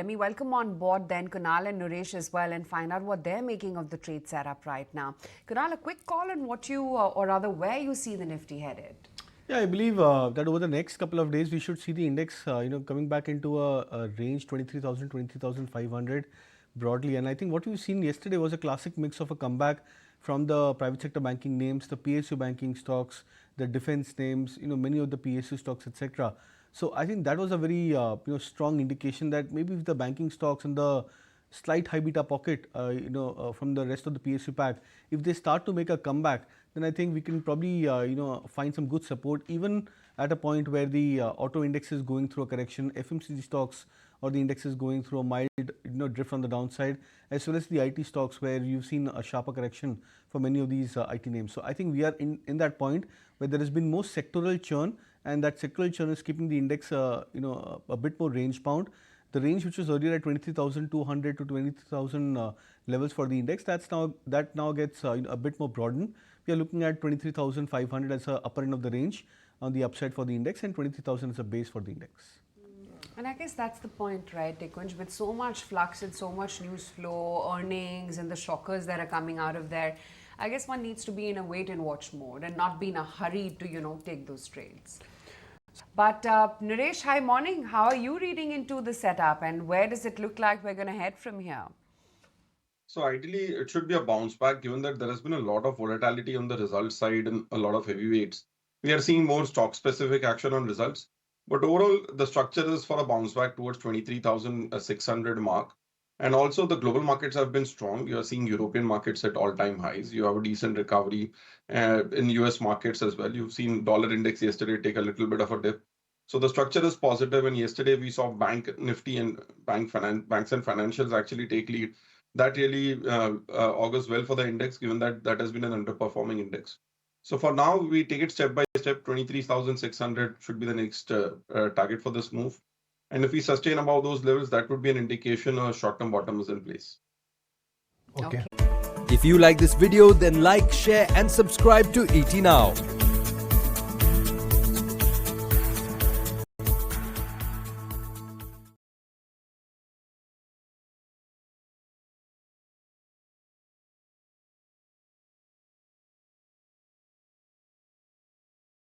Let me welcome on board then Kunal and Naresh as well and find out what they're making of the trade setup right now. Kunal, a quick call on what you, or rather where you see the Nifty headed. Yeah, I believe that over the next couple of days, we should see the index, coming back into a range 23,000, 23,500 broadly. And I think what we've seen yesterday was a classic mix of a comeback from the private sector banking names, the PSU banking stocks, the defense names, many of the PSU stocks, etc. So I think that was a very strong indication that maybe if the banking stocks and the slight high beta pocket, from the rest of the PSU pack, if they start to make a comeback, then I think we can probably find some good support even at a point where the auto index is going through a correction, FMCG stocks or the index is going through a mild drift on the downside, as well as the IT stocks where you've seen a sharper correction for many of these IT names. So I think we are in that point where there has been more sectoral churn, and that sectoral churn is keeping the index a bit more range bound. The range which was earlier at 23,200 to 23,000 levels for the index, that now gets a bit more broadened. We are looking at 23,500 as the upper end of the range on the upside for the index, and 23,000 as a base for the index. And I guess that's the point, right, Decode? With so much flux and so much news flow, earnings and the shockers that are coming out of there, I guess one needs to be in a wait and watch mode and not be in a hurry to, take those trades. But Naresh, hi, morning. How are you reading into the setup and where does it look like we're going to head from here? So ideally, it should be a bounce back given that there has been a lot of volatility on the results side and a lot of heavyweights. We are seeing more stock specific action on results. But overall, the structure is for a bounce back towards 23,600 mark. And also the global markets have been strong. You are seeing European markets at all-time highs. You have a decent recovery in US markets as well. You've seen dollar index yesterday take a little bit of a dip. So the structure is positive. And yesterday we saw Bank Nifty and banks and financials actually take lead. That really augurs well for the index, given that that has been an underperforming index. So for now, we take it step by step. 23,600 should be the next target for this move. And if we sustain above those levels, that would be an indication a short-term bottom is in place. Okay. If you like this video, then like, share and subscribe to ET Now.